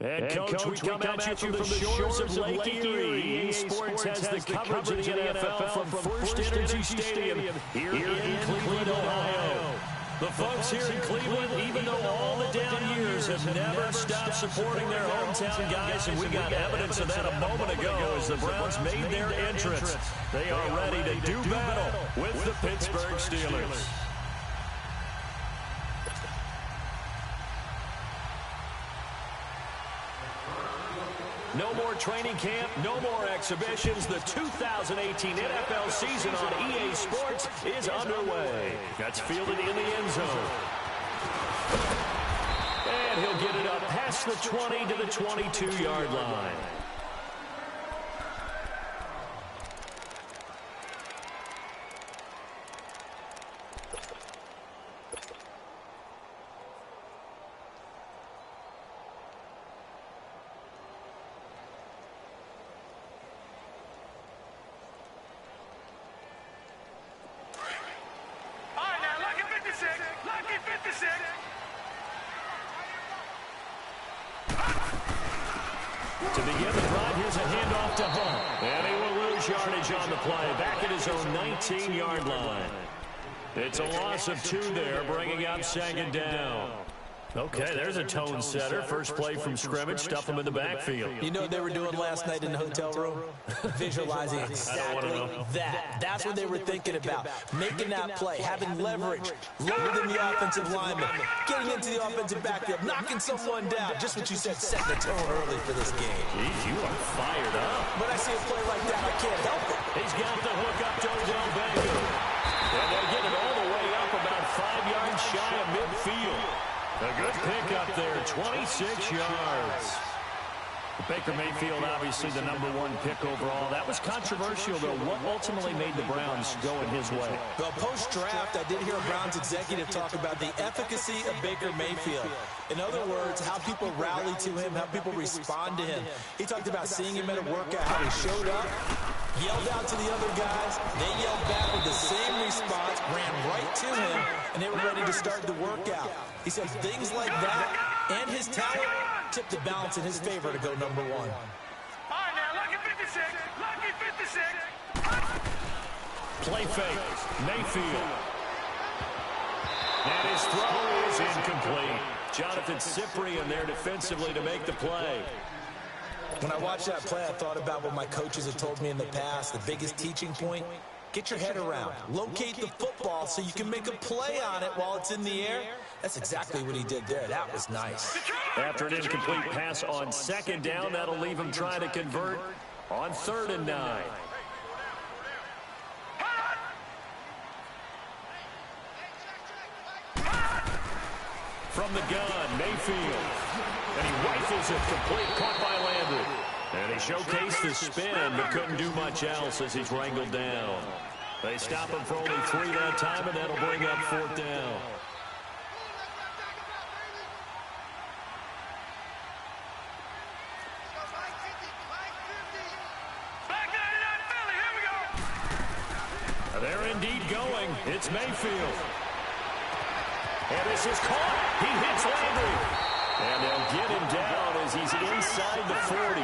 And Coach, we come at you from the shores of Lake Erie. EA Sports has the coverage of the NFL from First Energy Stadium here in Cleveland, Ohio. The folks here in Cleveland, even though all the down years, have never stopped supporting their hometown guys, and we got evidence of that a moment ago as the Browns made their entrance. They are ready to do battle with the Pittsburgh Steelers. No more training camp, no more exhibitions. The 2018 NFL season on EA Sports is underway. That's fielded in the end zone. And he'll get it up past the 20 to the 22-yard line. To begin the drive, here's a handoff to Hunt. And he will lose yardage on the play, back at his own 19-yard line. It's a loss of 2 there, bringing up second down. Okay, there's a tone setter. First play from scrimmage, stuff him in the backfield. You know what they were doing last night in the hotel room? Visualizing exactly that. That's what they were thinking about. Making that play, having leverage, lower than the offensive lineman, getting into the offensive backfield, knocking someone down. Just what you said, setting the tone early for this game. Jeez, you are fired up. When I see a play like that, I can't help it. He's got the hook up to Odell Beckham. And they get it all the way up about 5 yards shy of midfield. A good pickup there, 26 yards. Baker Mayfield, obviously the #1 pick overall. That was controversial, though. What ultimately made the Browns go in his way? Well, post-draft, I did hear a Browns executive talk about the efficacy of Baker Mayfield. In other words, how people rally to him, how people respond to him. He talked about seeing him at a workout, how he showed up, yelled out to the other guys. They yelled back with the same response, ran right to him, and they were ready to start the workout. He said things like that and his talent tipped the balance in his favor to go #1. All right, now, lucky 56, lucky 56. Play fake, Mayfield. And his throw is incomplete. Jonathan Cyprien there defensively to make the play. When I watched that play, I thought about what my coaches had told me in the past. The biggest teaching point, get your head around. Locate the football so you can make a play on it while it's in the air. That's exactly what he did there. That was nice. After an incomplete pass on second down, that'll leave him trying to convert on 3rd and 9. From the gun, Mayfield. And he rifles it complete, caught by Landry. And he showcased the spin, but couldn't do much else as he's wrangled down. They stop him for only 3 that time, and that'll bring up 4th down. They're indeed going. It's Mayfield. And this is caught. He hits Landry. And they'll get him down as he's inside the 40.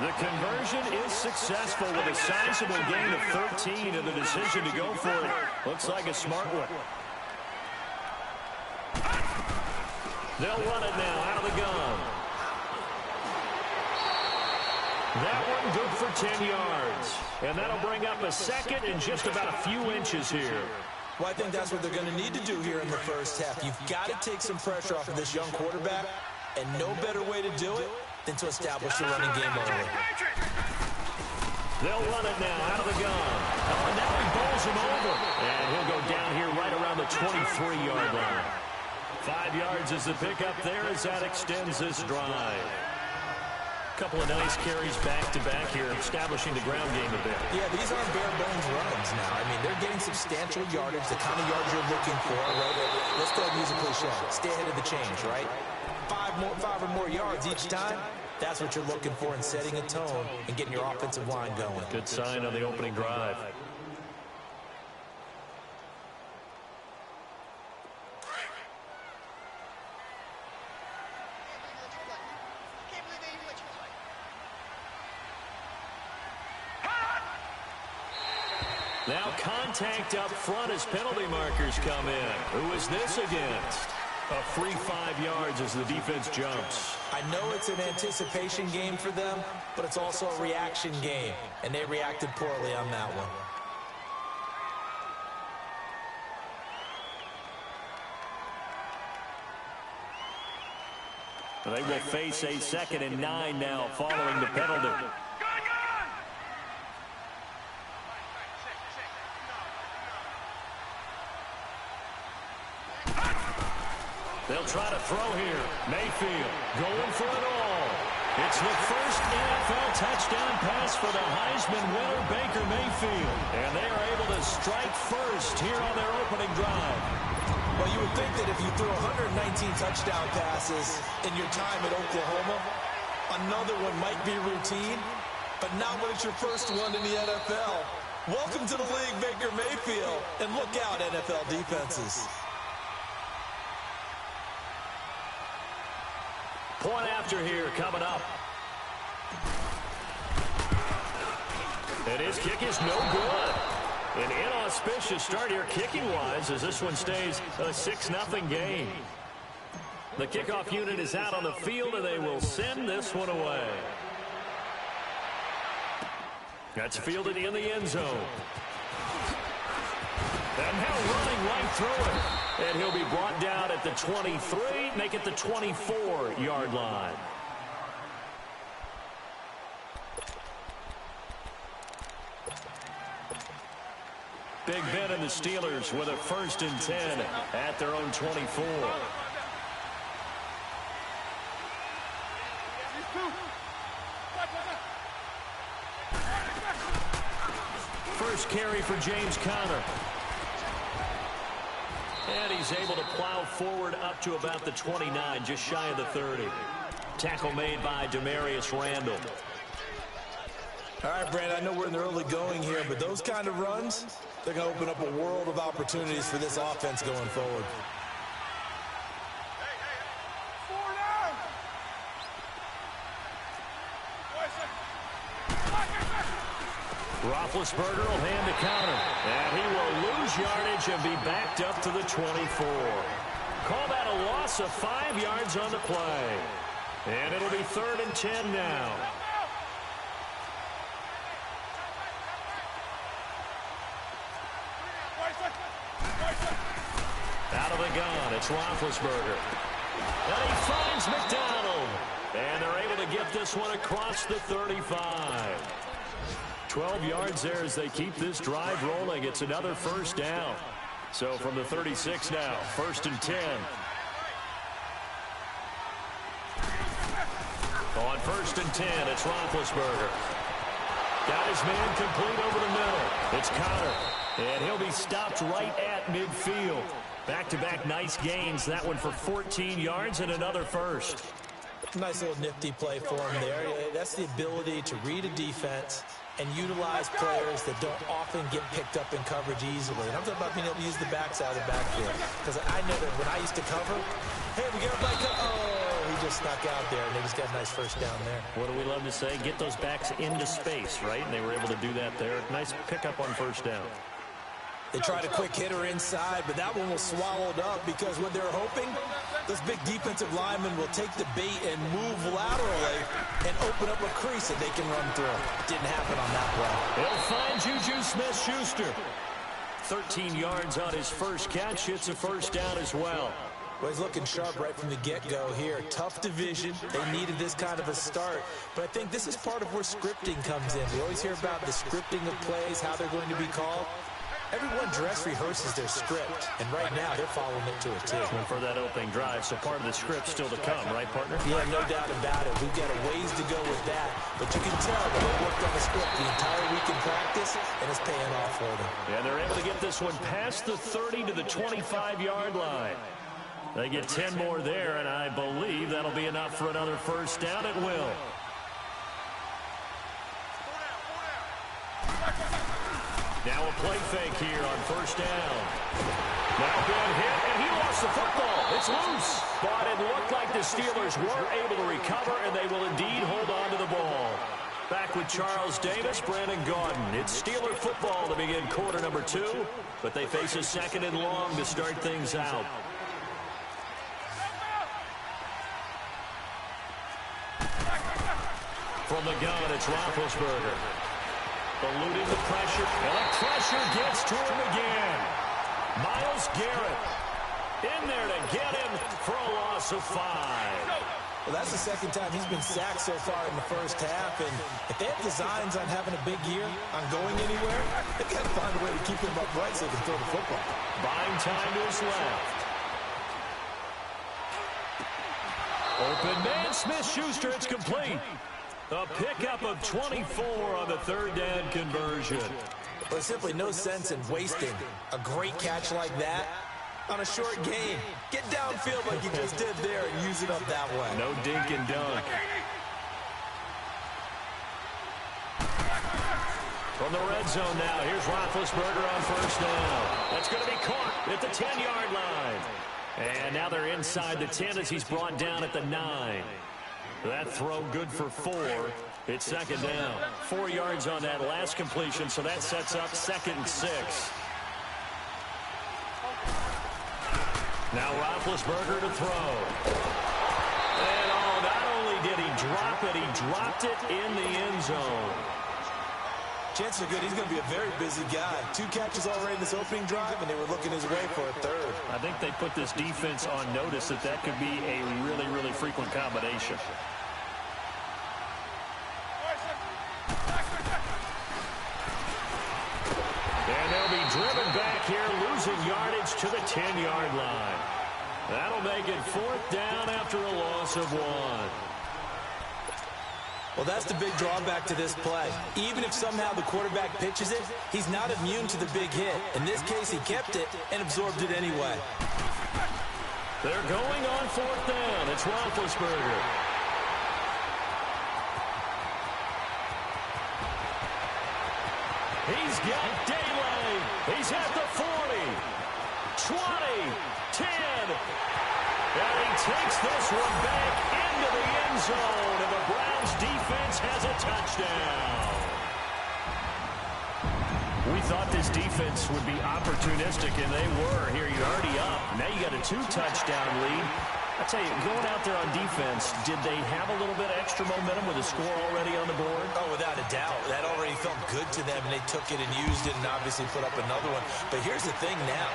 The conversion is successful with a sizable gain of 13, and the decision to go for it looks like a smart one. They'll run it now out of the gun. That one good for 10 yards. And that'll bring up a second and just about a few inches here. Well, I think that's what they're going to need to do here in the first half. You've got to take some pressure off of this young quarterback, and no better way to do it than to establish the running game early. They'll run it now out of the gun. Oh, now he bowls him over. And he'll go down here right around the 23-yard line. 5 yards is the pickup there as that extends this drive. Couple of nice carries back-to-back here, establishing the ground game a bit. Yeah, these aren't bare-bones runs now. I mean, they're getting substantial yardage, the kind of yards you're looking for, right? Let's go ahead and use a cliche. Stay ahead of the change, right? 5 or more yards each time. That's what you're looking for in setting a tone and getting your offensive line going. Good sign on the opening drive. Can't believe Now contact up front as penalty markers come in. Who is this against? A free 5 yards as the defense jumps. I know it's an anticipation game for them, but it's also a reaction game, and they reacted poorly on that one. They will face a 2nd and 9 now following the penalty. They'll try to throw here. Mayfield going for it all. It's the first NFL touchdown pass for the Heisman winner, Baker Mayfield. And they are able to strike first here on their opening drive. Well, you would think that if you threw 119 touchdown passes in your time at Oklahoma, another one might be routine, but not when it's your first one in the NFL. Welcome to the league, Baker Mayfield. And look out, NFL defenses. Point after here coming up. And his kick is no good. An inauspicious start here kicking-wise as this one stays a 6-0 game. The kickoff unit is out on the field, and they will send this one away. That's fielded in the end zone. And now running right through it. And he'll be brought down at the 23, make it the 24-yard line. Big Ben and the Steelers with a 1st and 10 at their own 24. First carry for James Conner. And he's able to plow forward up to about the 29, just shy of the 30. Tackle made by Demarius Randall. All right, Brandon, I know we're in the early going here, but those kind of runs, they're going to open up a world of opportunities for this offense going forward. Roethlisberger will hand the counter, and he will lose yardage and be backed up to the 24. Call that a loss of 5 yards on the play. And it'll be 3rd and 10 now. Out of the gun, it's Roethlisberger. And he finds McDonald. And they're able to get this one across the 35. 12 yards there as they keep this drive rolling. It's another 1st down. So from the 36 now, 1st and 10. On 1st and 10, it's Roethlisberger. Got his man complete over the middle. It's Conner. And he'll be stopped right at midfield. Back-to-back nice gains. That one for 14 yards and another 1st. Nice little nifty play for him there. That's the ability to read a defense and utilize players that don't often get picked up in coverage easily. And I'm talking about being able to use the backside of the backfield. Because I know that when I used to cover, hey, we got a back up. Oh, he just snuck out there, and they just got a nice 1st down there. What do we love to say? Get those backs into space, right? And they were able to do that there. Nice pickup on 1st down. They tried a quick hitter inside, but that one was swallowed up because what they're hoping, those big defensive linemen will take the bait and move laterally and open up a crease that they can run through. Didn't happen on that play. They'll find Juju Smith-Schuster. 13 yards on his first catch. It's a 1st down as well. Well, he's looking sharp right from the get-go here. Tough division. They needed this kind of a start. But I think this is part of where scripting comes in. We always hear about the scripting of plays, how they're going to be called. Everyone dress rehearses their script, and right now they're following it to a T. And for that opening drive, so part of the script still to come, right, partner? Yeah, no doubt about it. We've got a ways to go with that, but you can tell that they worked on the script the entire week in practice, and it's paying off for them. And they're able to get this one past the 30 to the 25-yard line. They get 10 more there, and I believe that'll be enough for another 1st down. It will. Now a play fake here on 1st down. Now being hit, and he lost the football. It's loose. But it looked like the Steelers were able to recover, and they will indeed hold on to the ball. Back with Charles Davis, Brandon Gaudin. It's Steeler football to begin quarter number 2, but they face a second and long to start things out. From the gun, it's Roethlisberger. Eluding the pressure, and the pressure gets to him again. Myles Garrett in there to get him for a loss of 5. Well, that's the second time he's been sacked so far in the first half, and if they have designs on having a big year, on going anywhere, they've got to find a way to keep him upright so they can throw the football. Buying time to his left. Open man, Smith-Schuster, it's complete. A pickup of 24 on the third down conversion. There's simply no sense in wasting a great catch like that on a short game. Get downfield like you just did there and use it up that way. No dink and dunk. From the red zone now, here's Roethlisberger on first down. That's going to be caught at the 10-yard line. And now they're inside the 10 as he's brought down at the 9. That throw good for 4. It's second down. 4 yards on that last completion, so that sets up 2nd and 6. Now Roethlisberger to throw. And not only did he drop it, he dropped it in the end zone. Chances are good he's going to be a very busy guy. 2 catches already in this opening drive, and they were looking his way for a 3rd. I think they put this defense on notice that could be a really, really frequent combination. And they'll be driven back here, losing yardage to the 10-yard line. That'll make it 4th down after a loss of 1. Well, that's the big drawback to this play. Even if somehow the quarterback pitches it, he's not immune to the big hit. In this case, he kept it and absorbed it anyway. They're going on 4th down. It's Roethlisberger. He's got daylight. He's at the 40, 20, 10. And he takes this one back into the end zone, and the Browns defense has a touchdown. We thought this defense would be opportunistic, and they were. Here, you're already up. Now you got a 2-touchdown lead. I tell you, going out there on defense, did they have a little bit of extra momentum with a score already on the board? Oh, without a doubt. That already felt good to them, and they took it and used it and obviously put up another one. But here's the thing now.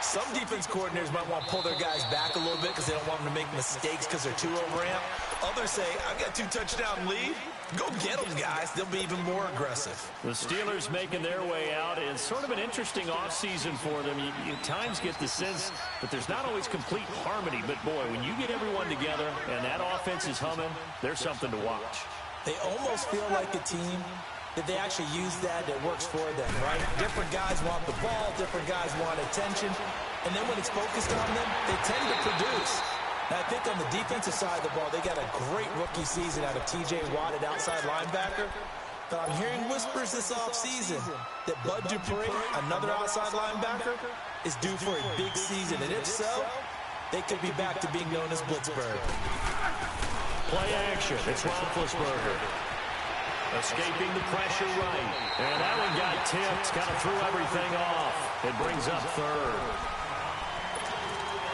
Some defense coordinators might want to pull their guys back a little bit because they don't want them to make mistakes because they're too overamped. Others say, I've got 2-touchdown lead. Go get them, guys. They'll be even more aggressive. The Steelers making their way out. It's sort of an interesting offseason for them. You at times get the sense that there's not always complete harmony. But, boy, when you get everyone together and that offense is humming, there's something to watch. They almost feel like a team that they actually use that works for them, right? Different guys want the ball, different guys want attention, and then when it's focused on them, they tend to produce. And I think on the defensive side of the ball, they got a great rookie season out of T.J. Watt at outside linebacker, but I'm hearing whispers this offseason that Bud Dupree, another outside linebacker, is due for a big season, and if so, they could be back to being known as Blitzburg. Play action, it's Roethlisberger. Escaping the pressure right. And that one got tipped. Kind of threw everything off. It brings up 3rd.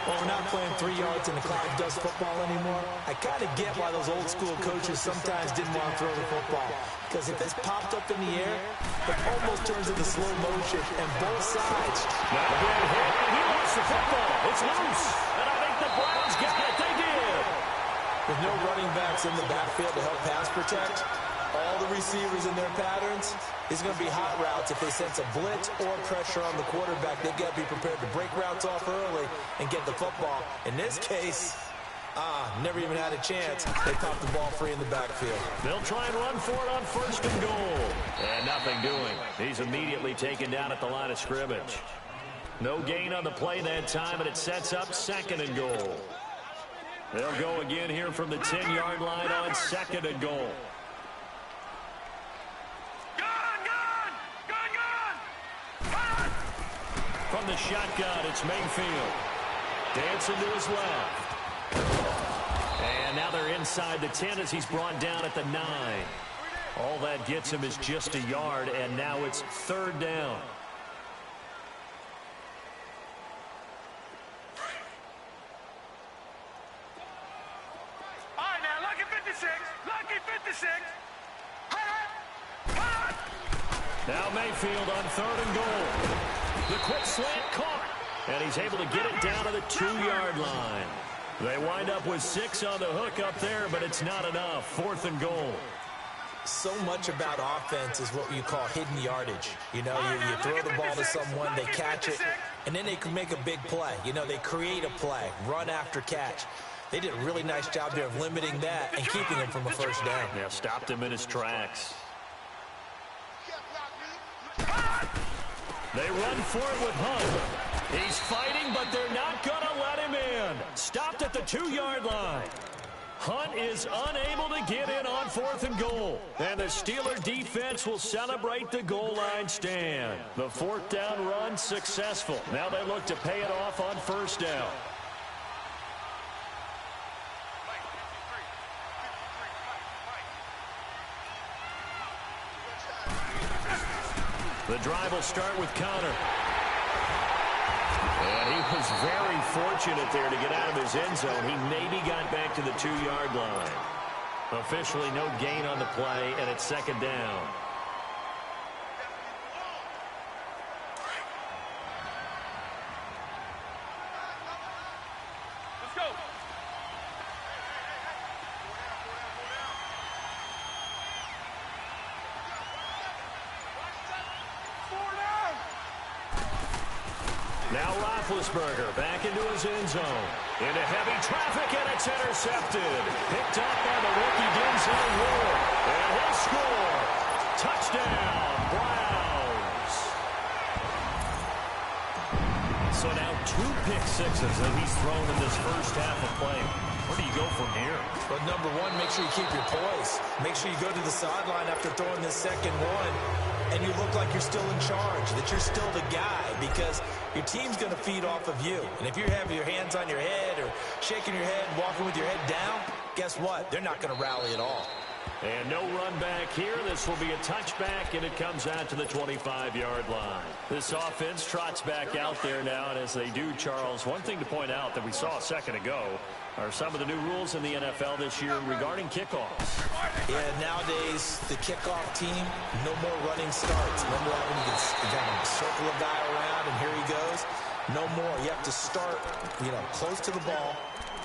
Well, we're not playing 3 yards in the cloud dust football anymore. I kind of get why those old school coaches sometimes didn't want to throw the football. Because if it's popped up in the air, it almost turns into slow motion. And both sides. Not a bad hit. He lost the football. It's loose. And I think the Browns got it. They did. With no running backs in the backfield to help pass protect, all the receivers in their patterns, it's going to be hot routes. If they sense a blitz or pressure on the quarterback, they've got to be prepared to break routes off early and get the football. In this case, never even had a chance. They popped the ball free in the backfield. They'll try and run for it on 1st and goal. And nothing doing. He's immediately taken down at the line of scrimmage. No gain on the play that time, and it sets up 2nd and goal. They'll go again here from the 10-yard line on 2nd and goal. From the shotgun, it's Mayfield. Dancing to his left. And now they're inside the 10 as he's brought down at the 9. All that gets him is just a yard, and now it's third down. All right, now, lucky 56. Lucky 56. Now Mayfield on third and goal. The quick slant caught, and he's able to get it down to the 2-yard line. They wind up with 6 on the hook up there, but it's not enough. Fourth and goal. So much about offense is what you call hidden yardage. You know, you throw the ball to someone, they catch it, and then they can make a big play. You know, they create a play, run after catch. They did a really nice job there of limiting that and keeping him from a first down. Yeah, stopped him in his tracks. They run for it with Hunt. He's fighting, but they're not going to let him in. Stopped at the 2-yard line. Hunt is unable to get in on fourth and goal. And the Steeler defense will celebrate the goal line stand. The fourth down run successful. Now they look to pay it off on first down. The drive will start with Connor. And he was very fortunate there to get out of his end zone. He maybe got back to the 2-yard line. Officially no gain on the play, and it's second down. Let's go. Now Roethlisberger back into his end zone. Into heavy traffic, and it's intercepted. Picked up by the rookie Denzel Ward. And he'll score. Touchdown, Browns. So now 2 pick sixes that he's thrown in this first half of play. Where do you go from here? But number one, make sure you keep your poise. Make sure you go to the sideline after throwing this second one, and you look like you're still in charge, that you're still the guy, because your team's going to feed off of you. And if you're having your hands on your head or shaking your head, walking with your head down, guess what? They're not going to rally at all. And no run back here. This will be a touchback, and it comes out to the 25-yard line. This offense trots back out there now, and as they do, Charles, one thing to point out that we saw a second ago are some of the new rules in the NFL this year regarding kickoffs. Yeah, nowadays, the kickoff team, no more running starts. Remember that when you can circle a guy around, and here he goes? No more. You have to start, close to the ball.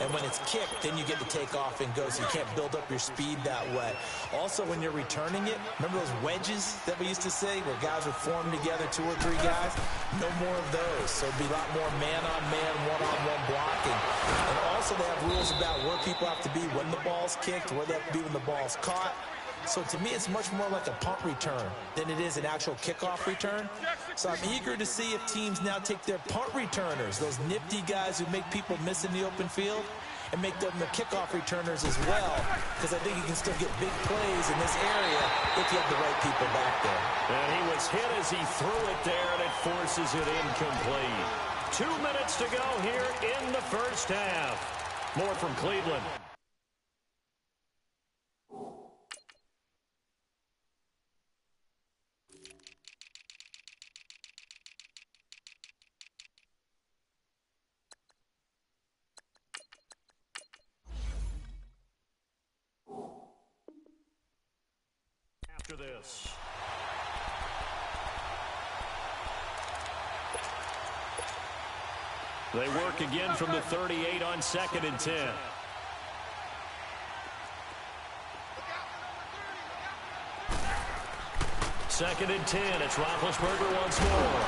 And when it's kicked, then you get to take off and go, so you can't build up your speed that way. Also, when you're returning it, remember those wedges that we used to say where guys would form together, 2 or 3 guys? No more of those. So it'd be a lot more man-on-man, one-on-one blocking. And also they have rules about where people have to be when the ball's kicked, where they have to be when the ball's caught. So to me, it's much more like a punt return than it is an actual kickoff return. So I'm eager to see if teams now take their punt returners, those nifty guys who make people miss in the open field, and make them the kickoff returners as well, because I think you can still get big plays in this area if you have the right people back there. And he was hit as he threw it there, and it forces it incomplete. 2 minutes to go here in the first half. More from Cleveland. After this. They work again from the 38 on 2nd and 10. Second and 10. It's Roethlisberger once more.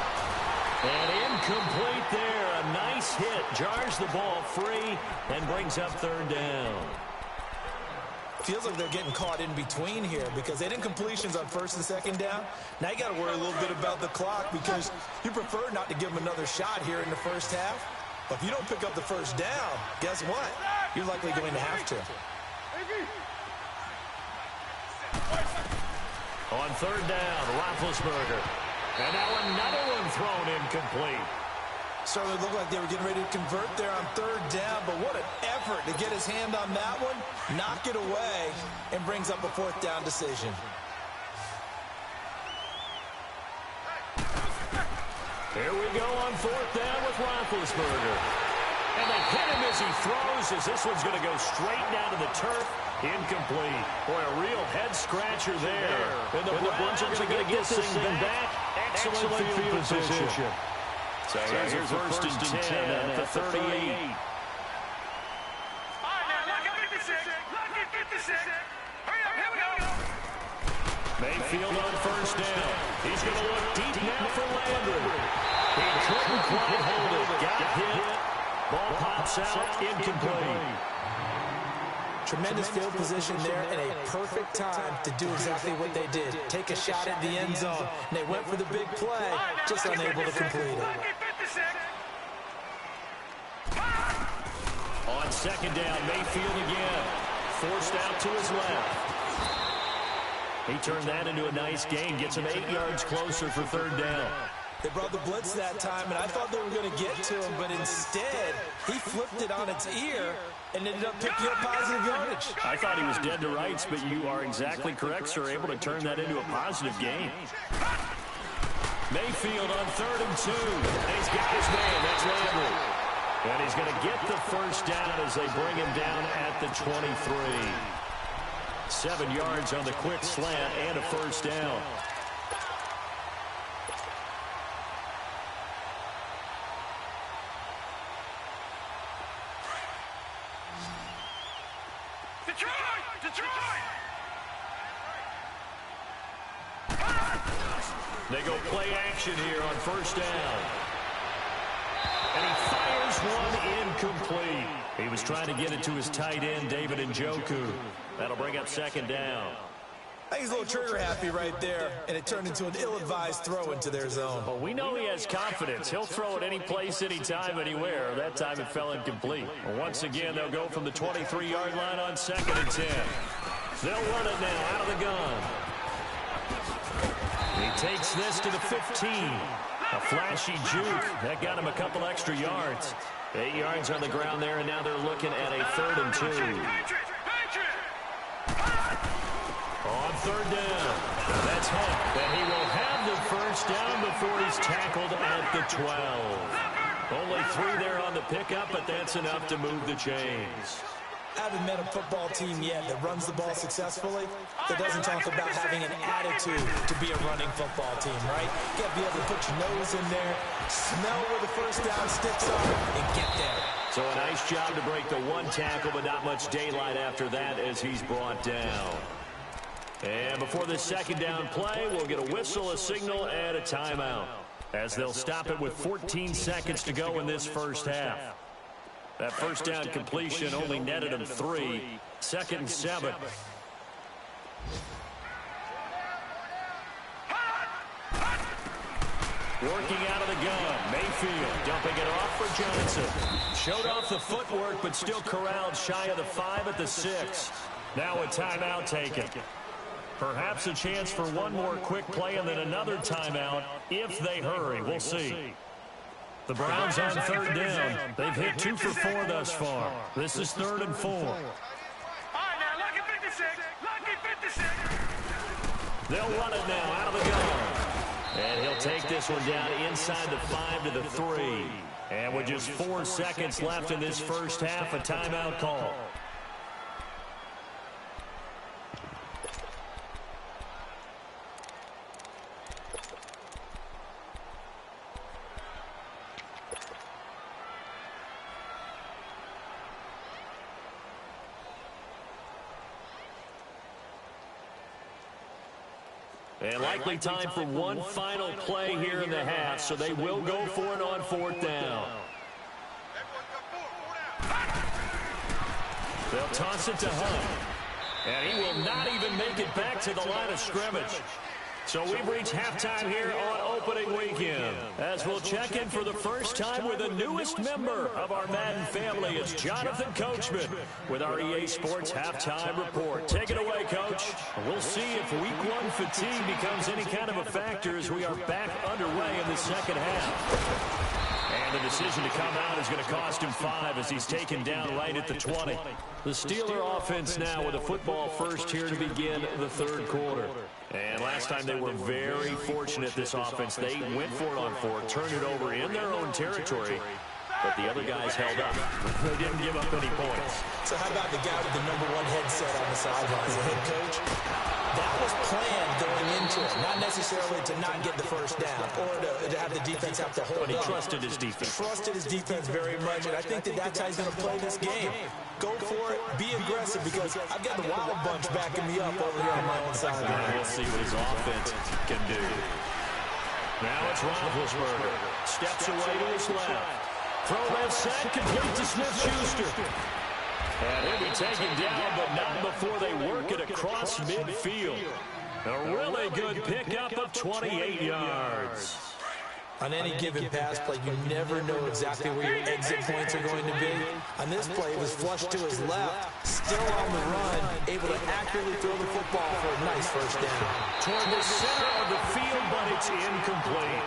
And incomplete there. A nice hit. Jars the ball free and brings up third down. Feels like they're getting caught in between here because they didn't completions on 1st and 2nd down. Now you got to worry a little bit about the clock because you prefer not to give them another shot here in the first half. But if you don't pick up the first down, guess what? You're likely going to have to. On third down, Roethlisberger. And now another one thrown incomplete. Certainly looked like they were getting ready to convert there on third down, but what an effort to get his hand on that one, knock it away, and brings up a 4th down decision. Here we go on fourth down with Roethlisberger. And they hit him as he throws, as this one's going to go straight down to the turf. Incomplete. Boy, a real head-scratcher there. And the Browns are going to get this thing back. Excellent field position. So here's a first and 10 at the 38. All right, now, lucky 56. Lucky 56. Hurry up, here we go. Mayfield on first down. He's going to look deep now for Landry. He couldn't quite hold it. Got hit. Ball pops out, incomplete. Tremendous field position there and a perfect time to do exactly what they did. Take a shot at the end zone. And they went for the big play, just unable to complete it. On second down, Mayfield again. Forced out to his left. He turned that into a nice gain. Gets him 8 yards closer for third down. They brought the blitz that time, and I thought they were going to get to him, but instead, he flipped it on its ear and ended up picking up positive yardage. I thought he was dead to rights, but you are exactly correct, sir. Able to turn that into a positive gain. Mayfield on 3rd and 2. He's got his man. That's Landry. And he's going to get the first down as they bring him down at the 23. 7 yards on the quick slant and a first down. They go play action here on first down. And he fires one incomplete. He was trying to get it to his tight end, David Njoku. That'll bring up second down. I think he's a little trigger happy right there, and it turned into an ill-advised throw into their zone. Well, we know he has confidence. He'll throw it any place, anytime, anywhere. That time it fell incomplete. Well, once again, they'll go from the 23-yard line on 2nd and 10. They'll run it now out of the gun. He takes this to the 15. A flashy juke. That got him a couple extra yards. 8 yards on the ground there, and now they're looking at a 3rd and 2. On 3rd down. That's Hunt. And he will have the first down before he's tackled at the 12. Only 3 there on the pickup, but that's enough to move the chains. I haven't met a football team yet that runs the ball successfully that doesn't talk about having an attitude to be a running football team, right? You got to be able to put your nose in there, smell where the first down sticks are, and get there. So a nice job to break the one tackle, but not much daylight after that as he's brought down. And before this second down play, we'll get a whistle, a signal, and a timeout, as they'll stop it with 14 seconds to go in this first half. That first down completion only netted him 3. 2nd and 7. Working out of the gun. Mayfield dumping it off for Johnson. Showed off the footwork, but still corralled shy of the 5 at the 6. Now a timeout taken. Perhaps a chance for one more quick play and then another timeout if they hurry. We'll see. The Browns on 3rd down. They've hit 2 for 4 thus far. This is 3rd and 4. All right, now, lucky 56. Lucky 56. They'll run it now out of the gun. And he'll take this one down inside the 5 to the 3. And with just 4 seconds left in this first half, a timeout call. And likely time for one final play here in the half, so they will go for it on 4th down. They'll toss it to Hunt. And he will not even make it back to the line of scrimmage. So we've reached halftime here on opening weekend. As we'll check in for the first time with the newest member of our Madden family. It's Jonathan Coachman with our EA Sports Halftime Report. Take it away, Coach. We'll see if Week 1 fatigue becomes any kind of a factor as we are back underway in the second half. And the decision to come out is going to cost him 5 as he's taken down right at the 20. The Steeler offense now with a football first here to begin the third quarter. And last time they were very fortunate, this offense. They went for it on 4, turned it over in their own territory, but the other guys held up. They didn't give up any points. So how about the guy with the #1 headset on the sidelines, the head coach? That was planned going into it, not necessarily to not get the first down or to have the defense have to hold But he up. trusted his defense. Trusted his defense very much, and I think that's how he's going to play this game. Go for it, be aggressive, because I've got the Wild Bunch backing me up over here on my own side. We'll see what his offense can do. Now it's Roethlisberger. Steps away to his left. Throw left set, complete to Smith-Schuster. And he'll be taken down, but not before they work it across midfield. A really good pickup of 28 yards. On any given pass play, you never know exactly where your exit points are going to be. On this play, it was flushed to his left, still on the run, able to accurately throw the football for a nice first down. Toward the center of the field, but it's incomplete.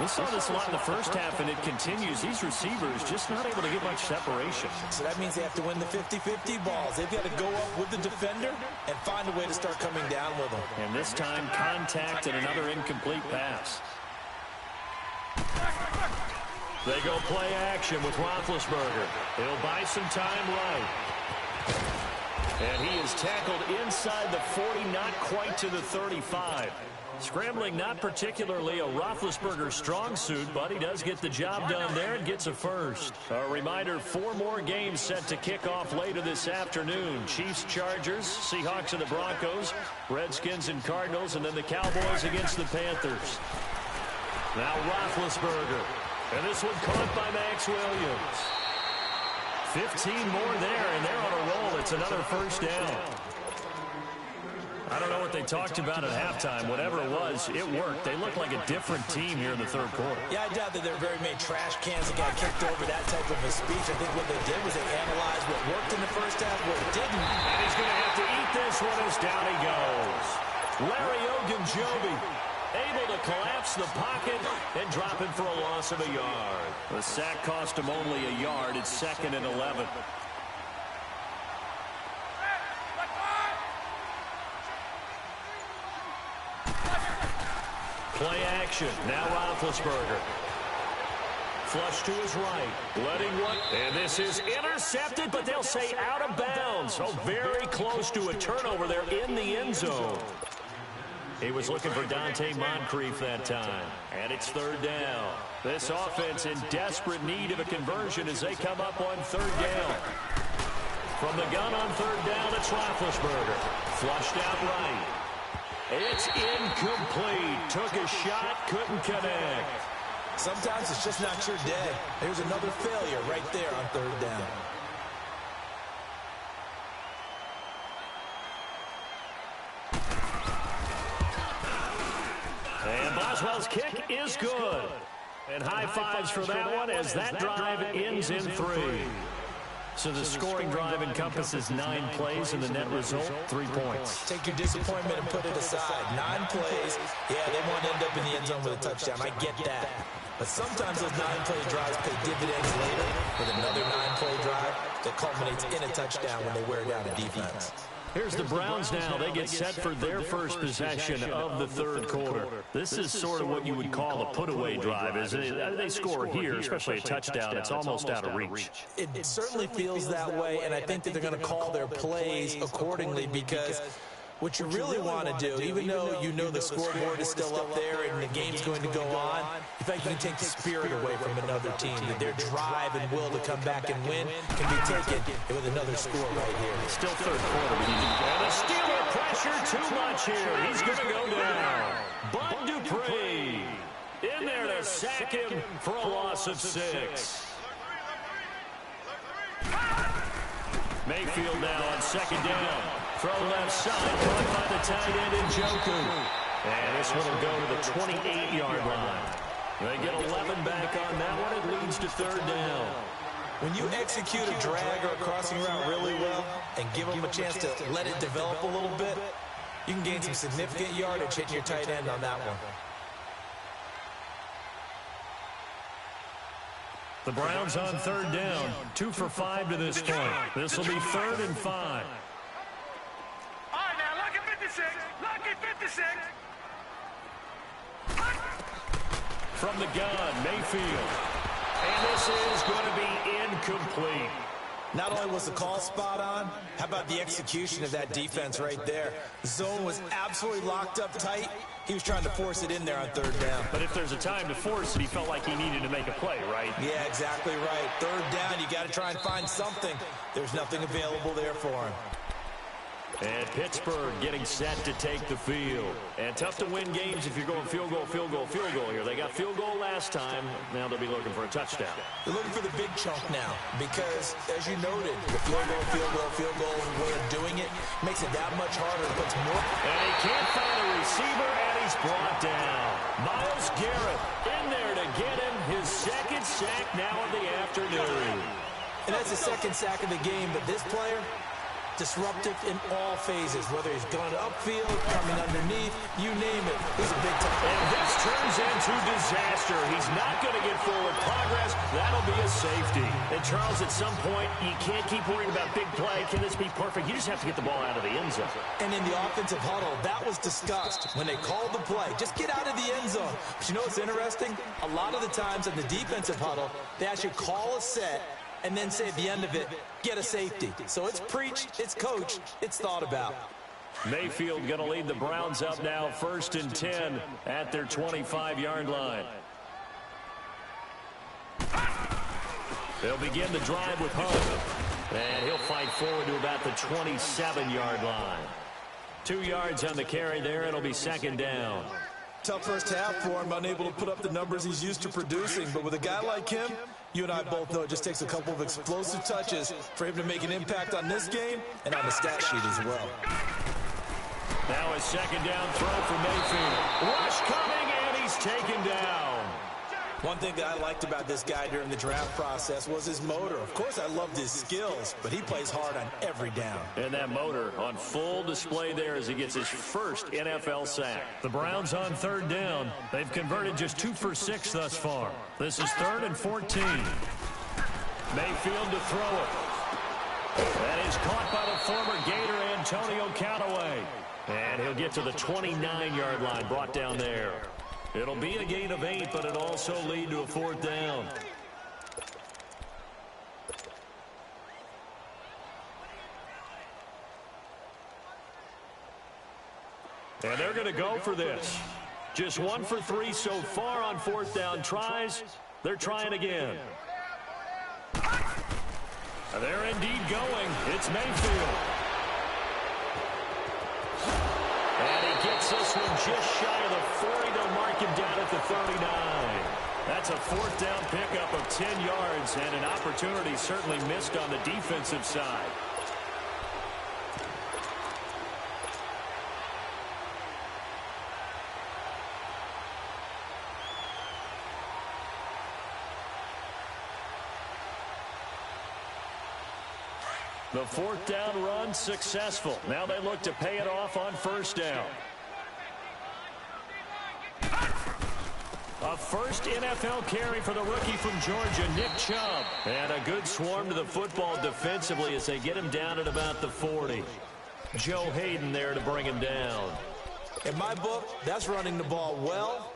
We saw this a lot in the first half, and it continues. These receivers just not able to get much separation. So that means they have to win the 50-50 balls. They've got to go up with the defender and find a way to start coming down with them. And this time, contact and another incomplete pass. They go play action with Roethlisberger. He'll buy some time right. And he is tackled inside the 40, not quite to the 35. Scrambling not particularly a Roethlisberger strong suit, but he does get the job done there and gets a first. A reminder, 4 more games set to kick off later this afternoon. Chiefs, Chargers, Seahawks and the Broncos, Redskins and Cardinals, and then the Cowboys against the Panthers. Now Roethlisberger. And this one caught by Max Williams. 15 more there, and they're on a roll. It's another first down. I don't know what they talked about at halftime. Whatever it was, it worked. They look like a different team here in the third quarter. Yeah, I doubt that there are very many trash cans that got kicked over that type of a speech. I think what they did was they analyzed what worked in the first half, what didn't. And he's going to have to eat this one as down he goes. Larry Ogunjobi able to collapse the pocket and drop him for a loss of a yard. The sack cost him only a yard. It's 2nd and 11. Play action. Now Roethlisberger. Flush to his right. Letting one. And this is intercepted, but they'll say out of bounds. So very close to a turnover there in the end zone. He was looking for Dante Moncrief that time. And it's 3rd down. This offense in desperate need of a conversion as they come up on 3rd down. From the gun on 3rd down, it's Roethlisberger. Flushed out right. It's incomplete. Took a shot, couldn't connect. Sometimes it's just not your day. There's another failure right there on 3rd down. And Boswell's kick is good. And high fives for that one as that drive ends in 3. So the scoring drive encompasses 9 plays, and the net result, 3 points. Take your disappointment and put it aside. 9 plays. Yeah, they want to end up in the end zone with a touchdown. I get that. But sometimes those 9-play drives pay dividends later with another 9-play drive that culminates in a touchdown when they wear down a defense. Here's the Browns now. They get set for their first possession of the third quarter. This is sort of what you would call a put-away drive. As they score here, especially a touchdown, it's almost out of reach. It certainly feels that way, and I think that they're going to call their plays accordingly because what you really want to do, even though you know the scoreboard is still up there and the game's going to go on, in fact, you can take the spirit away from another team. That their drive and will to come back and win can be taken with another score right here. Still third quarter. And the Steeler pressure too much here. He's going to go down. Bud Dupree in there to sack him for a loss of 6. Mayfield now on 2nd down. Throw left side, caught by the tight end Njoku. And this one will go to the 28-yard line. They get 11 back on that one. It leads to 3rd down. When you execute a drag or a crossing route really well and give them a chance to let it develop a little bit, you can gain some significant yardage hitting your tight end on that one. The Browns on third down, 2 for 5 to this point. This will be 3rd and 5. All right, now, lucky 56. Lucky 56. From the gun, Mayfield. And this is going to be incomplete. Not only was the call spot on, how about the execution of that defense right there? The zone was absolutely locked up tight. He was trying to force it in there on third down. But if there's a time to force it, he felt like he needed to make a play, right? Yeah, exactly right. Third down, you got to try and find something. There's nothing available there for him. And Pittsburgh getting set to take the field. And tough to win games if you're going field goal, field goal, field goal here. They got field goal last time. Now they'll be looking for a touchdown. They're looking for the big chunk now because, as you noted, the field goal, way of doing it makes it that much harder. It puts more. And he can't find a receiver, and he's brought down. Myles Garrett in there to get him his 2nd sack now of the afternoon. And that's the 2nd sack of the game, but this player, disruptive in all phases, whether he's going upfield, coming underneath, you name it. He's a big time. And this turns into disaster. He's not going to get forward progress. That'll be a safety. And Charles, at some point, you can't keep worrying about big play. Can this be perfect? You just have to get the ball out of the end zone. And in the offensive huddle, that was discussed when they called the play. Just get out of the end zone. But you know what's interesting? A lot of the times in the defensive huddle, they actually call a set and then say at the end of it, get a safety. So it's preached, it's coached, it's thought about. Mayfield going to lead the Browns up now, 1st and 10 at their 25-yard line. They'll begin the drive with Hunt. And he'll fight forward to about the 27-yard line. 2 yards on the carry there. It'll be 2nd down. Tough first half for him, unable to put up the numbers he's used to producing. But with a guy like him, you and I both know it just takes a couple of explosive touches for him to make an impact on this game and on the stat sheet as well. Now a 2nd down throw for Mayfield. Rush coming, and he's taken down. One thing that I liked about this guy during the draft process was his motor. Of course, I loved his skills, but he plays hard on every down. And that motor on full display there as he gets his first NFL sack. The Browns on 3rd down. They've converted just 2 for 6 thus far. This is 3rd and 14. Mayfield to throw it. That is caught by the former Gator Antonio Callaway. And he'll get to the 29-yard line, brought down there. It'll be a gain of 8, but it'll also lead to a 4th down. And they're going to go for this. Just 1 for 3 so far on 4th down tries. They're trying again. They're indeed going. It's Mayfield. And he gets this one just shy of the 40. They'll mark him down at the 39. That's a 4th down pickup of 10 yards and an opportunity certainly missed on the defensive side. The 4th down run successful. Now they look to pay it off on 1st down. A first NFL carry for the rookie from Georgia, Nick Chubb. And a good swarm to the football defensively as they get him down at about the 40. Joe Hayden there to bring him down. In my book, that's running the ball well,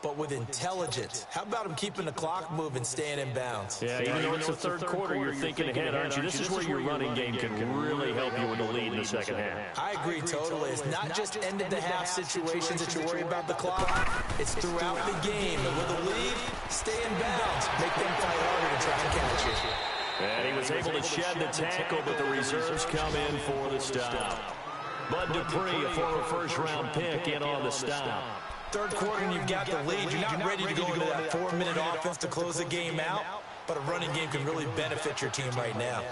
but with intelligence. How about him keeping the clock moving, staying in bounds? Yeah, even though it's the third quarter, you're thinking ahead, aren't you? This is where your running game can really help you with the lead in the second half. I agree totally. It's not just end-of-the-half situations that you worry about the clock. It's throughout the game. And with the lead, stay in bounds. Make them fight harder to try and catch you. And he was able to shed the tackle, but the reserves come in for the stop. Bud Dupree, a former first-round pick, in on the stop. Third quarter and you've got the lead. You're not ready to go into that 4-minute offense to close the game out, but a running game can really benefit your team right now.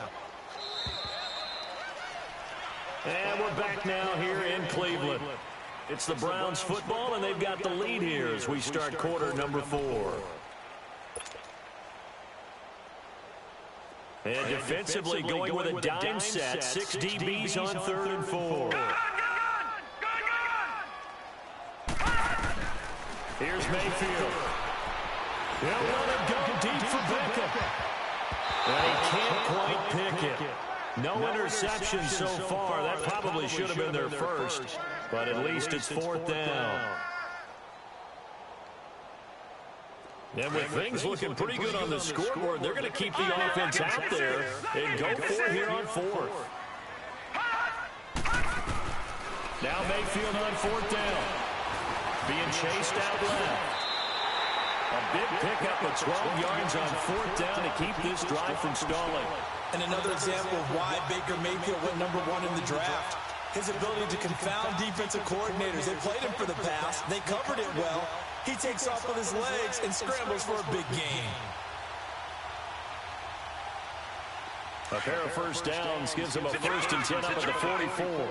And we're back now here in Cleveland. It's the Browns football, and they've got the lead here as we start quarter number 4. And defensively going with a dime set, 6 DBs on 3rd and 4. Here's Mayfield. They'll let it go deep for Beckham. And he can't quite pick it. No interception so far. That probably should have been their first, but at least it's fourth down. And with things looking pretty good on the scoreboard, they're going to keep the offense out there and go for it here on fourth. Now Mayfield on fourth down. Being chased out left. A big pickup of 12 yards on fourth down to keep this drive from stalling. And another example of why Baker Mayfield went #1 in the draft. His ability to confound defensive coordinators. They played him for the pass. They covered it well. He takes off with his legs and scrambles for a big gain. A pair of first downs gives him a 1st and 10 up at the 44.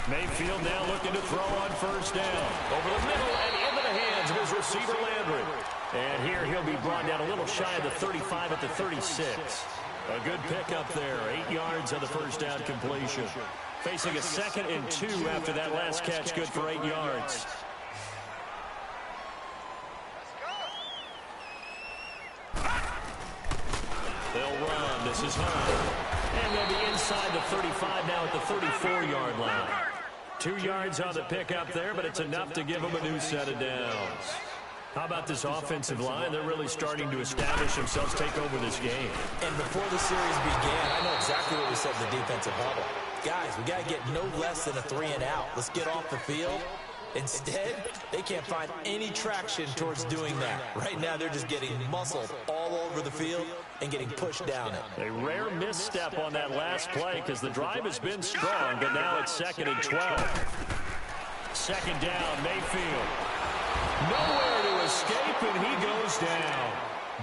Mayfield now looking to throw on first down. Over the middle and into the hands of his receiver Landry. And here he'll be brought down a little shy of the 35 at the 36. A good pickup there. 8 yards on the first down completion. Facing a 2nd and 2 after that last catch, good for 8 yards. They'll run. This is Hunt. And they'll be inside the 35 now at the 34-yard line. 2 yards on the pickup there, but it's enough to give them a new set of downs. How about this offensive line? They're really starting to establish themselves, take over this game. And before the series began, I know exactly what we said in the defensive huddle. Guys, we got to get no less than a 3 and out. Let's get off the field. Instead, they can't find any traction towards doing that. Right now, they're just getting muscled all over the field and getting pushed down it. A rare misstep on that last play because the drive has been strong, but now it's 2nd and 12. 2nd down, Mayfield. Nowhere to escape, and he goes down.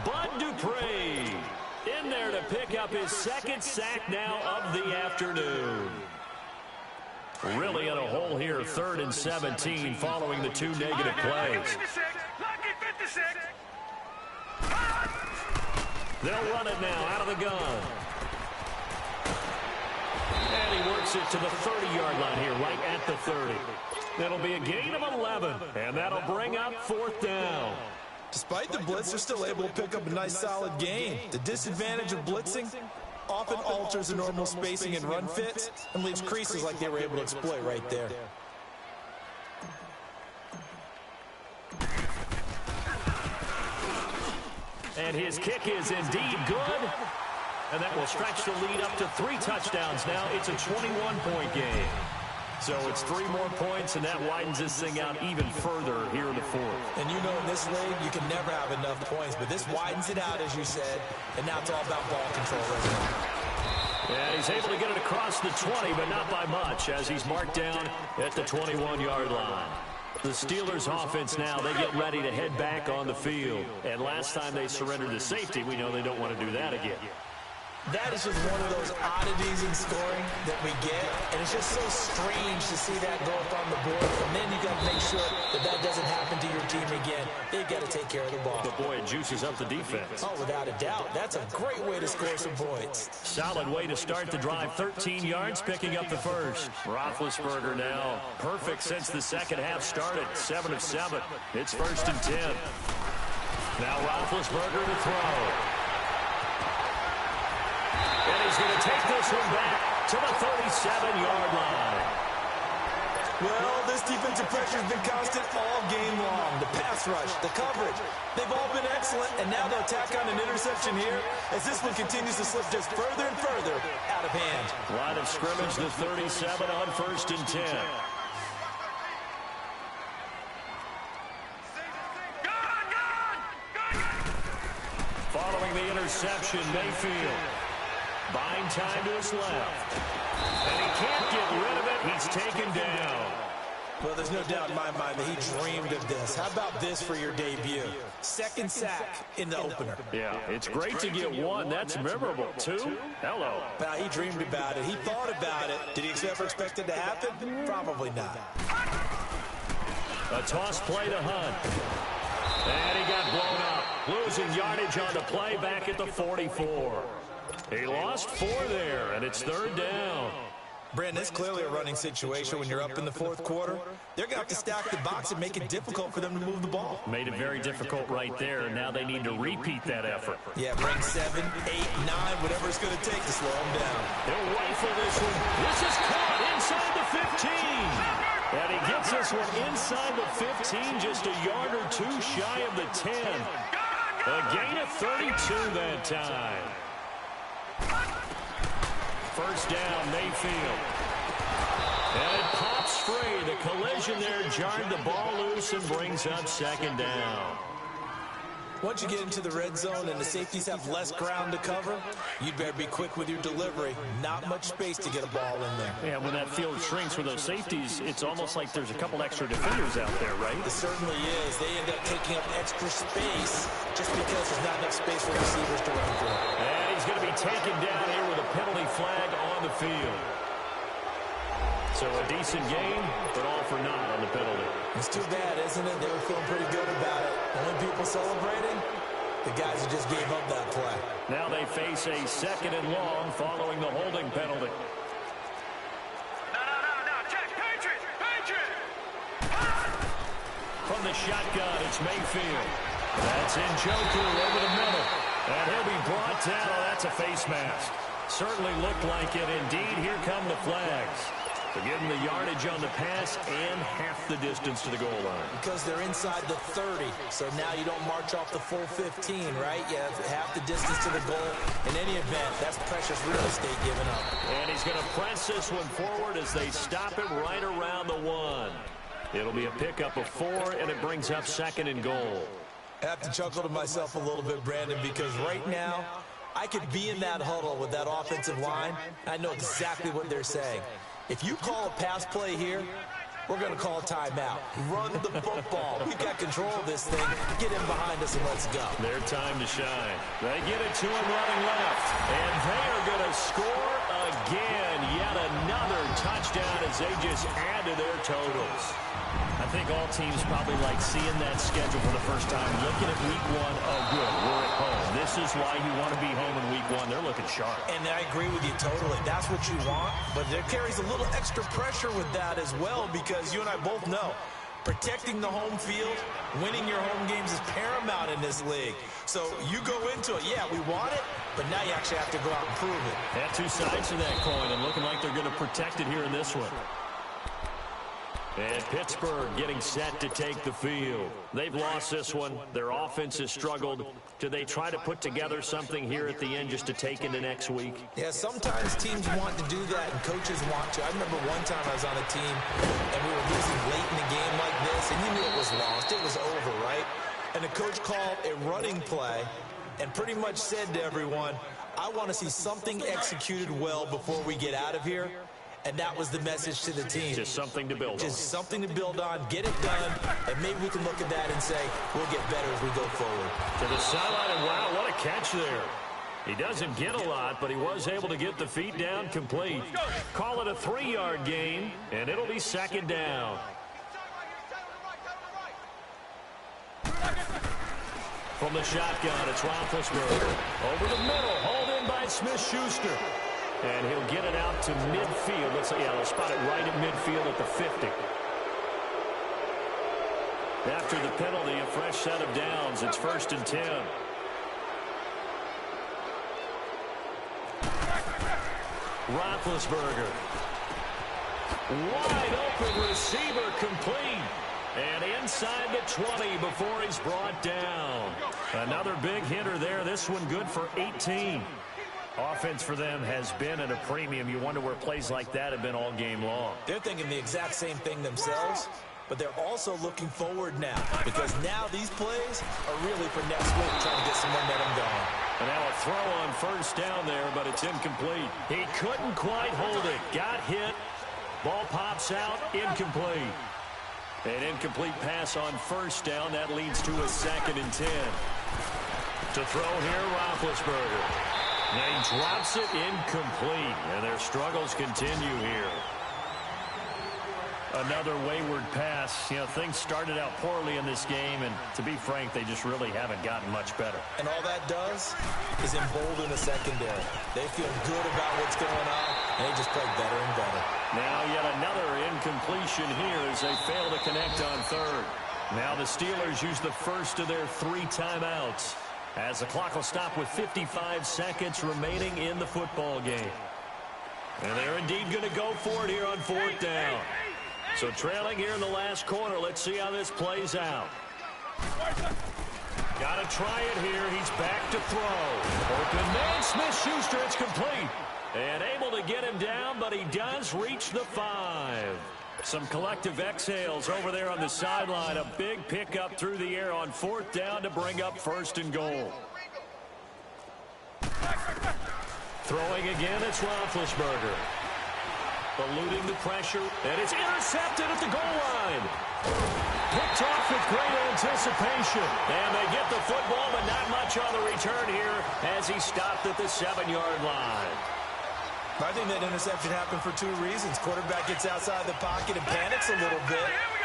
Bud Dupree in there to pick up his 2nd sack now of the afternoon. Really in a hole here, 3rd and 17 following the 2 negative plays. They'll run it now out of the gun. And he works it to the 30-yard line here, right at the 30. It'll be a gain of 11, and that'll bring up 4th down. Despite the blitz, they're still able to pick up a nice, solid gain. The disadvantage of blitzing often alters the normal spacing and run fits and leaves creases like they were able to exploit right there. And his kick is indeed good. And that will stretch the lead up to 3 touchdowns now. It's a 21-point game. So it's 3 more points, and that widens this thing out even further here in the 4th. And you know in this league, you can never have enough points, but this widens it out, as you said, and now it's all about ball control right now. Yeah, he's able to get it across the 20, but not by much, as he's marked down at the 21-yard line. The Steelers' offense now, they get ready to head back on the field. And last time they surrendered to safety, we know they don't want to do that again. That is just one of those oddities in scoring that we get, and it's just so strange to see that go up on the board, and then you got to make sure that that doesn't happen to your team again. They've got to take care of the ball. But boy, it juices up the defense. Oh, without a doubt. That's a great way to score some points. Solid way to start the drive. 13 yards, picking up the first. Roethlisberger now perfect since the second half started. 7 of 7. It's 1st and 10. Now Roethlisberger to throw. And he's going to take this one back to the 37-yard line. Well, this defensive pressure has been constant all game long. The pass rush, the coverage, they've all been excellent, and now they'll tack on an interception here as this one continues to slip just further and further out of hand. Line of scrimmage, the 37 on 1st and 10. Following the interception, Mayfield. Buying time to his left. And he can't get rid of it. He's taken down. Well, there's no doubt in my mind that he dreamed of this. How about this for your debut? 2nd sack in the opener. Yeah, it's great to get 1. That's memorable. 2? Hello. Well, he dreamed about it. He thought about it. Did he ever expect it to happen? Probably not. A toss play to Hunt. And he got blown up. Losing yardage on the play back at the 44. He lost 4 there, and it's 3rd down. Brandon, it's clearly a running situation when you're up in the fourth quarter. They're going to have to stack the box and make it difficult for them to move the ball. Made it very difficult right there. Now they need to repeat that effort. Yeah, bring 7, 8, 9, whatever it's going to take to slow them down. He'll rifle this one. This is caught inside the 15. And he gets this one inside the 15, just a yard or two shy of the 10. A gain of 32 that time. First down, Mayfield. And it pops free. The collision there jarred the ball loose and brings up second down. Once you get into the red zone and the safeties have less ground to cover, you'd better be quick with your delivery. Not much space to get a ball in there. Yeah, when that field shrinks with those safeties, it's almost like there's a couple extra defenders out there, right? It certainly is. They end up taking up extra space just because there's not enough space for receivers to run through. And he's going to be taken down here with a penalty flag on the field. So a decent game, but all for naught on the penalty. It's too bad, isn't it? They were feeling pretty good about it. Only people celebrating, the guys who just gave up that play. Now they face a second and long following the holding penalty. No. Check. Patriot. From the shotgun, it's Mayfield. That's Njoku over the middle. And he'll be brought down. Oh, that's a face mask. Certainly looked like it. Indeed, here come the flags. They're getting the yardage on the pass and half the distance to the goal line. Because they're inside the 30, so now you don't march off the full 15, right? You have half the distance to the goal. In any event, that's precious real estate given up. And he's going to press this one forward as they stop it right around the 1. It'll be a pickup of 4, and it brings up second and goal. I have to chuckle to myself a little bit, Brandon, because right now, I could be in that huddle with that offensive line. I know exactly what they're saying. If you call a pass play here, we're going to call a timeout. Run the football. We got control of this thing. Get in behind us and let's go. Their time to shine. They get it to him running left. And they are going to score again. Yet another touchdown as they just add to their totals. I think all teams probably like seeing that schedule for the first time, looking at week 1. Oh, good, we're at home. This is why you want to be home in week 1. They're looking sharp. And I agree with you totally. That's what you want. But there carries a little extra pressure with that as well, because you and I both know protecting the home field, winning your home games is paramount in this league. So you go into it, yeah, we want it, but now you actually have to go out and prove it. Had two sides to that coin, and looking like they're going to protect it here in this one. And Pittsburgh getting set to take the field. They've lost this one. Their offense has struggled. Do they try to put together something here at the end just to take into next week? Yeah, sometimes teams want to do that and coaches want to. I remember one time I was on a team and we were losing late in the game like this, and you knew it was lost. It was over, right? And the coach called a running play and pretty much said to everyone, I want to see something executed well before we get out of here. And that was the message to the team. Just something to build on. Just something to build on, get it done, and maybe we can look at that and say, we'll get better as we go forward. To the sideline, and wow, what a catch there. He doesn't get a lot, but he was able to get the feet down complete. Call it a 3-yard gain, and it'll be second down. From the shotgun, it's Roethlisberger. Over the middle, hauled in by Smith-Schuster. And he'll get it out to midfield. Let's say, yeah, they'll spot it right at midfield at the 50. After the penalty, a fresh set of downs. It's 1st and 10. Roethlisberger. Wide open receiver complete. And inside the 20 before he's brought down. Another big hitter there. This one good for 18. Offense for them has been at a premium. You wonder where plays like that have been all game long. They're thinking the exact same thing themselves, but they're also looking forward now, because now these plays are really for next week, trying to get some momentum going. And now a throw on first down there, but it's incomplete. He couldn't quite hold it. Got hit. Ball pops out. Incomplete. An incomplete pass on first down. That leads to a 2nd and 10. To throw here, Roethlisberger. And he drops it incomplete, and their struggles continue here. Another wayward pass. You know, things started out poorly in this game, and to be frank, they just really haven't gotten much better. And all that does is embolden the secondary. They feel good about what's going on. And he just played better and better. Now yet another incompletion here as they fail to connect on third. Now the Steelers use the first of their 3 timeouts as the clock will stop with 55 seconds remaining in the football game. And they're indeed going to go for it here on 4th down. So trailing here in the last quarter, let's see how this plays out. Got to try it here. He's back to throw. Open man, Smith-Schuster, it's complete. And able to get him down, but he does reach the 5. Some collective exhales over there on the sideline. A big pickup through the air on 4th down to bring up 1st and goal. Throwing again, it's Roethlisberger. Eluding the pressure, and it's intercepted at the goal line. Picked off with great anticipation. And they get the football, but not much on the return here as he stopped at the 7-yard line. I think that interception happened for 2 reasons. Quarterback gets outside the pocket and panics a little bit,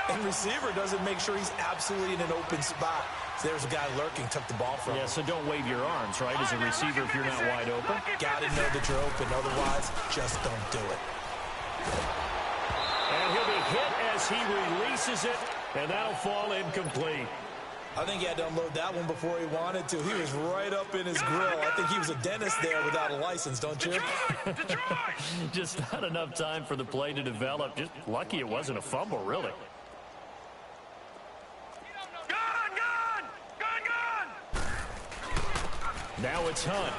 and receiver doesn't make sure he's absolutely in an open spot. So there's a guy lurking, took the ball from him. Yeah, so don't wave your arms, right, as a receiver if you're not wide open. Got to know that you're open. Otherwise, just don't do it. And he'll be hit as he releases it, and that'll fall incomplete. I think he had to unload that one before he wanted to. He was right up in his grill. I think he was a dentist there without a license, don't you? Just not enough time for the play to develop. Just lucky it wasn't a fumble, really. Now it's Hunt.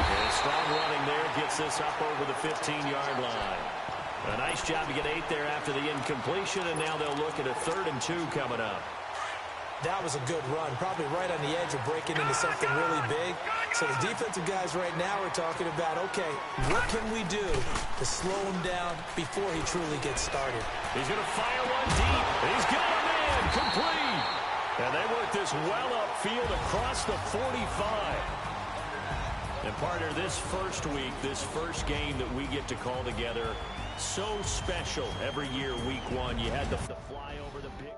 And strong running there gets this up over the 15-yard line. A nice job to get 8 there after the incompletion, and now they'll look at a 3rd and 2 coming up. That was a good run, probably right on the edge of breaking into something really big. So the defensive guys right now are talking about, okay, what can we do to slow him down before he truly gets started? He's going to fire one deep. He's got him in, complete. And they work this well upfield across the 45. And partner, this first week, this first game that we get to call together, so special every year, week 1. You had the fly over the big...